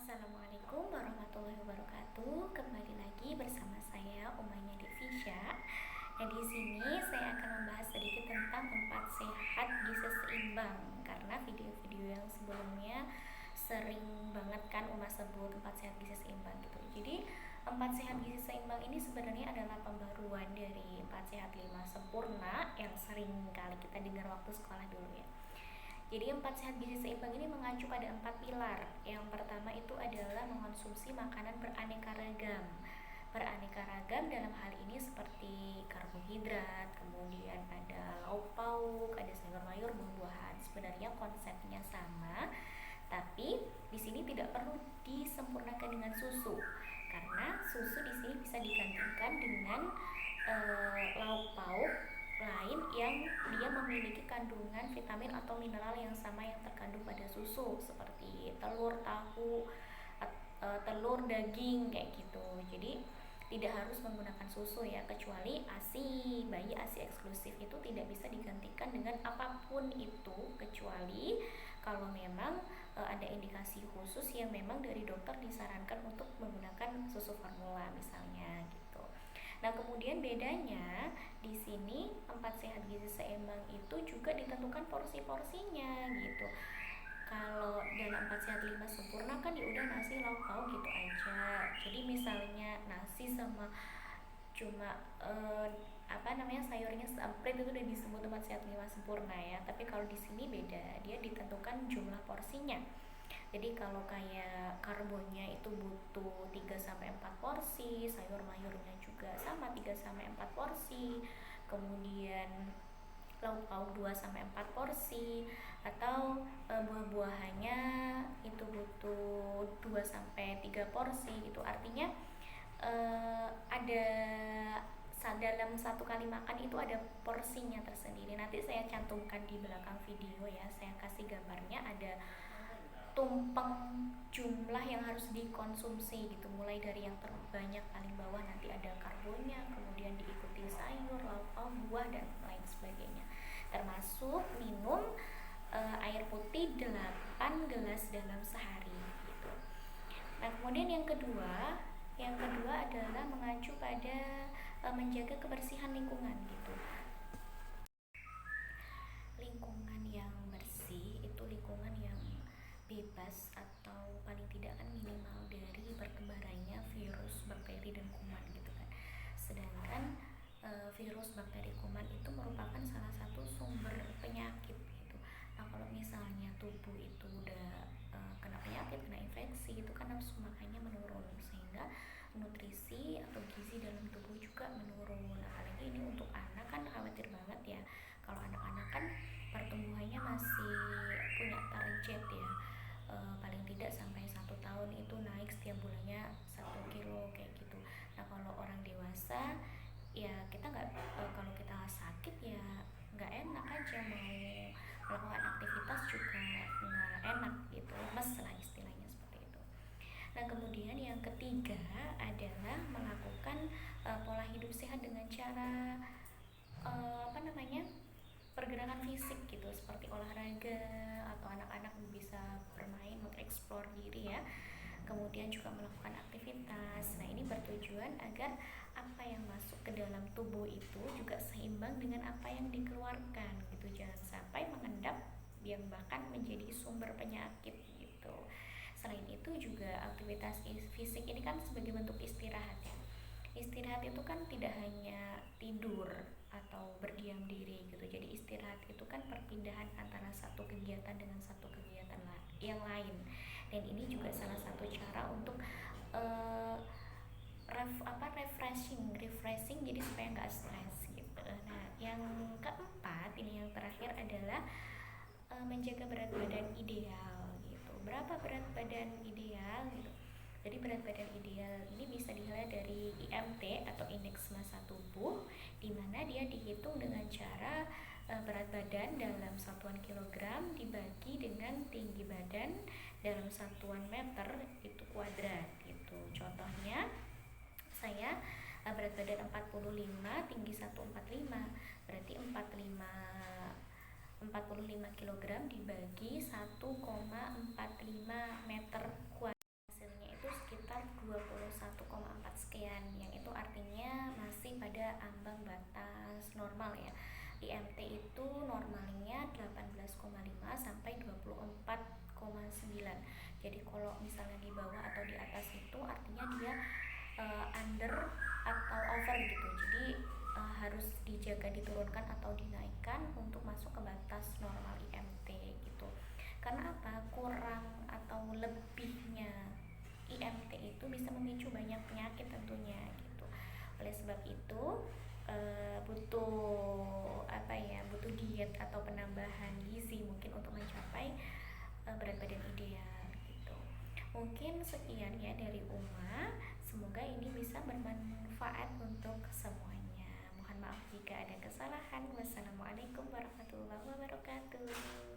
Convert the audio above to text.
Assalamualaikum warahmatullahi wabarakatuh. Kembali lagi bersama saya Umayya Devisya. Nah, di sini saya akan membahas sedikit tentang 4 sehat gizi seimbang, karena video-video yang sebelumnya sering banget kan Uma sebut 4 sehat gizi seimbang gitu. Jadi 4 sehat gizi seimbang ini sebenarnya adalah pembaruan dari 4 sehat 5 sempurna yang sering kali kita dengar waktu sekolah dulu ya. Jadi 4 sehat gizi seimbang ini mengacu pada 4 pilar. Yang pertama itu adalah mengonsumsi makanan beraneka ragam. Beraneka ragam dalam hal ini seperti karbohidrat, kemudian ada lauk pauk, ada sayur mayur, buah-buahan. Sebenarnya konsepnya sama, tapi di sini tidak perlu disempurnakan dengan susu, karena susu di sini bisa digantikan dengan lauk pauk lain yang dia memiliki kandungan vitamin atau mineral yang sama yang terkandung pada susu, seperti telur, tahu, telur, daging kayak gitu. Jadi tidak harus menggunakan susu ya, kecuali ASI. Bayi ASI eksklusif itu tidak bisa digantikan dengan apapun itu, kecuali kalau memang ada indikasi khusus yang memang dari dokter disarankan untuk menggunakan susu formula misalnya gitu. Nah, kemudian bedanya di sini 4 sehat gizi seimbang itu juga ditentukan porsi-porsinya gitu. Kalau dalam 4 sehat 5 sempurna kan ya udah nasi lauk pauk gitu aja. Jadi misalnya nasi sama cuma sayurnya seamplit itu udah disebut 4 sehat 5 sempurna ya. Tapi kalau di sini beda, dia ditentukan jumlah porsinya. Jadi kalau kayak karbonnya itu butuh 3 sampai 4 porsi, sayur mayurnya juga sama 3 sampai 4 porsi. Kemudian lauk pauk 2 sampai 4 porsi, atau buah-buahannya itu butuh 2 sampai 3 porsi gitu. Artinya ada dalam satu kali makan itu ada porsinya tersendiri. Nanti saya cantumkan di belakang video ya, saya kasih gambarnya, ada tumpeng jumlah yang harus dikonsumsi gitu, mulai dari yang terbanyak paling bawah nanti ada karbonnya, kemudian diikuti sayur, lauk pauk, buah dan lain sebagainya, termasuk minum air putih 8 gelas dalam sehari gitu. Nah, kemudian yang kedua adalah mengacu pada menjaga kebersihan lingkungan gitu. Lingkungan yang bersih itu lingkungan yang bebas atau paling tidak kan minimal dari berkembarannya virus, bakteri dan kuman gitu kan. Sedangkan virus, bakteri, kuman itu merupakan salah satu sumber penyakit gitu. Nah, kalau misalnya tubuh itu udah kena penyakit, kena infeksi, itu kan nafsu makannya menurun, sehingga nutrisi atau gizi dalam tubuh juga menurun. Apalagi ini untuk anak kan khawatir banget ya. Kalau anak-anak kan pertumbuhannya masih punya target ya, paling tidak sampai 1 tahun itu naik setiap bulannya 1 kilo kayak gitu. Nah, kalau orang dewasa ya kita nggak, kalau kita sakit ya nggak enak aja, mau melakukan aktivitas juga nggak enak gitu, lemes lah istilahnya seperti itu. Nah, kemudian yang ketiga adalah melakukan pola hidup sehat dengan cara pergerakan fisik gitu, seperti olahraga, atau anak-anak bisa bermain untuk eksplor diri ya, kemudian juga melakukan aktivitas. Nah, ini bertujuan agar apa yang masuk ke dalam tubuh itu juga seimbang dengan apa yang dikeluarkan gitu, jangan sampai mengendap yang bahkan menjadi sumber penyakit gitu. Selain itu juga aktivitas fisik ini kan sebagai bentuk istirahat ya. Istirahat itu kan tidak hanya tidur atau berdiam diri gitu. Jadi istirahat itu kan perpindahan antara satu kegiatan dengan satu kegiatan yang lain. Dan ini juga salah satu cara untuk uh, refreshing jadi supaya nggak stres gitu. Nah, yang keempat ini yang terakhir adalah menjaga berat badan ideal gitu. Berapa berat badan ideal gitu? Jadi berat badan ideal ini bisa dilihat dari IMT atau indeks massa tubuh, di mana dia dihitung dengan cara berat badan dalam satuan kilogram dibagi dengan tinggi badan dalam satuan meter itu kuadrat gitu. Contohnya saya berat badan 45, tinggi 145, berarti 45 kg dibagi 1,45 meter kuadrat, 5,9. Jadi kalau misalnya di bawah atau di atas itu artinya dia under atau over gitu. Jadi harus dijaga diturunkan atau dinaikkan untuk masuk ke batas normal IMT gitu. Karena apa? Kurang atau lebihnya IMT itu bisa memicu banyak penyakit tentunya gitu. Oleh sebab itu butuh diet atau penambahan gizi mungkin untuk mencapai berat badan ideal gitu. Mungkin sekian ya dari Uma, semoga ini bisa bermanfaat untuk semuanya. Mohon maaf jika ada kesalahan. Wassalamualaikum warahmatullahi wabarakatuh.